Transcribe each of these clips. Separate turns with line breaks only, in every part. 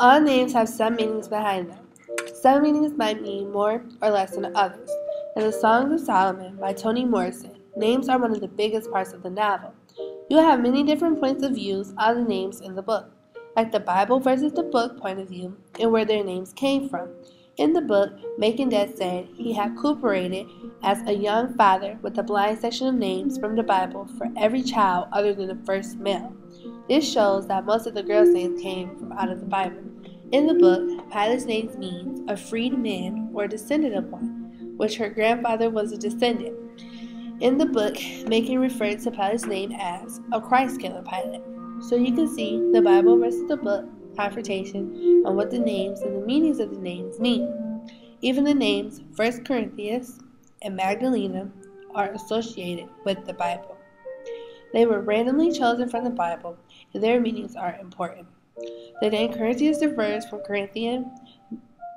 All names have some meanings behind them. Some meanings might mean more or less than others. In the Songs of Solomon by Toni Morrison, names are one of the biggest parts of the novel. You have many different points of views on the names in the book, like the Bible versus the book point of view and where their names came from. In the book, Macon Dead said he had cooperated as a young father with a blind section of names from the Bible for every child other than the first male. This shows that most of the girls' names came from out of the Bible. In the book, Pilate's name means a freed man or descendant of one, which her grandfather was a descendant. In the book, Macon referred to Pilate's name as a Christ killer Pilate. So you can see the Bible versus the book confrontation on what the names and the meanings of the names mean. Even the names 1 Corinthians and Magdalena are associated with the Bible. They were randomly chosen from the Bible, and their meanings are important. The name Corinthians differs from Corinthian,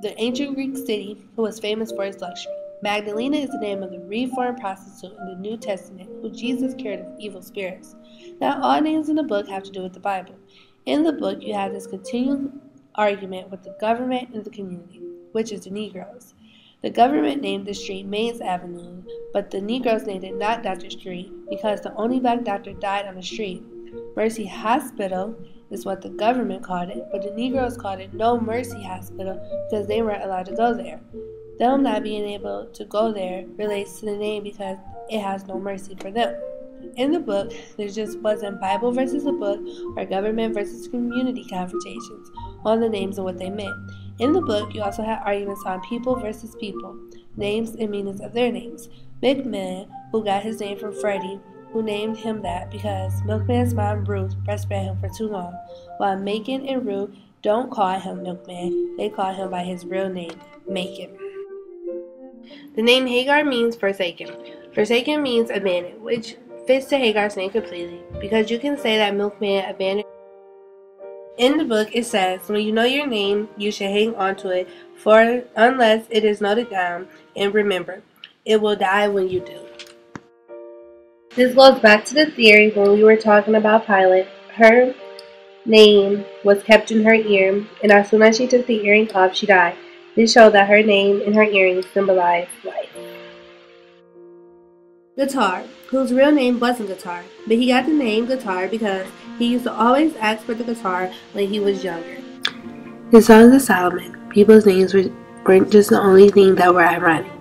the ancient Greek city who was famous for its luxury. Magdalena is the name of the reformed prostitute in the New Testament who Jesus cured of evil spirits. Not all names in the book have to do with the Bible. In the book, you have this continual argument with the government and the community, which is the Negroes. The government named the street Mains Avenue, but the Negroes named it not Dr. Street because the only black doctor died on the street. Mercy Hospital is what the government called it, but the Negroes called it No Mercy Hospital because they weren't allowed to go there. Them not being able to go there relates to the name because it has no mercy for them. In the book, there just wasn't Bible versus the book or government versus community confrontations on the names and what they meant. In the book, you also had arguments on people versus people, names and meanings of their names. Milkman, who got his name from Freddie, who named him that because Milkman's mom, Ruth, breastfed him for too long, while Macon and Ruth don't call him Milkman, they call him by his real name, Macon. The name Hagar means forsaken. Forsaken means abandoned, which fits to Hagar's name completely, because you can say that Milkman abandoned. In the book, it says, when you know your name, you should hang on to it, for unless it is noted down, and remember, it will die when you do. This goes back to the theory when we were talking about Pilate. Her name was kept in her ear, and as soon as she took the earring off, she died. This showed that her name and her earrings symbolized life. Guitar, whose real name wasn't Guitar, but he got the name Guitar because he used to always ask for the guitar when he was younger. In Songs of Solomon, people's names weren't just the only thing that were ironic.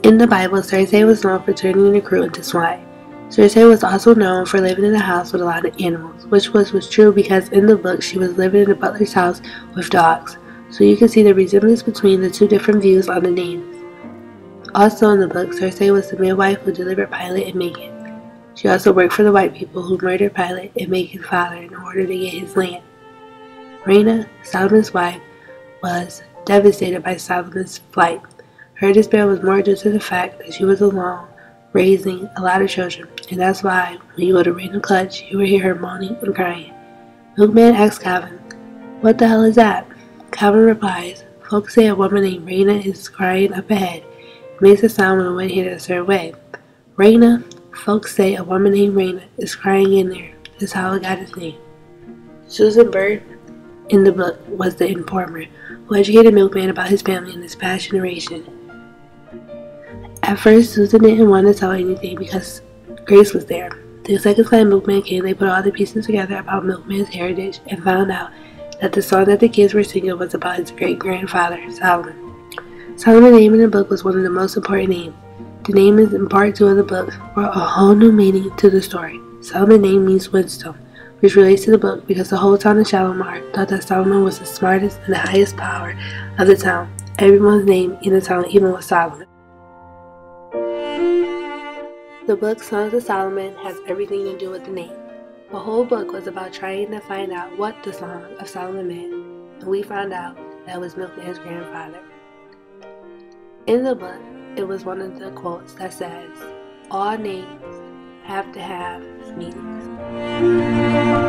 In the Bible, Cersei was known for turning the crew into swine. Cersei was also known for living in a house with a lot of animals, which was true because in the book she was living in a butler's house with dogs. So you can see the resemblance between the two different views on the names. Also in the book, Cersei was the midwife who delivered Pilate and Macon. She also worked for the white people who murdered Pilate and Macon's father in order to get his land. Reina, Solomon's wife, was devastated by Solomon's flight. Her despair was more due to the fact that she was alone, raising a lot of children, and that's why when you go to Reina Clutch, you will hear her moaning and crying. Milkman asks Calvin, "What the hell is that?" Calvin replies, "Folks say a woman named Reina is crying up ahead. It makes it sound when the wind hit it a certain way. Reina, folks say a woman named Reina is crying in there. That's how it got its name." Susan Bird, in the book, was the informer who educated Milkman about his family and his past generation. At first, Susan didn't want to tell anything because Grace was there. The second time Milkman came, they put all the pieces together about Milkman's heritage and found out that the song that the kids were singing was about his great-grandfather, Solomon. Solomon's name in the book was one of the most important names. The name is in part 2 of the book brought a whole new meaning to the story. Solomon's name means wisdom, which relates to the book because the whole town of Shalimar thought that Solomon was the smartest and the highest power of the town. Everyone's name in the town even was Solomon. The book Songs of Solomon has everything to do with the name. The whole book was about trying to find out what the Song of Solomon meant, and we found out that it was Milkman's grandfather. In the book, it was one of the quotes that says, "All names have to have meanings."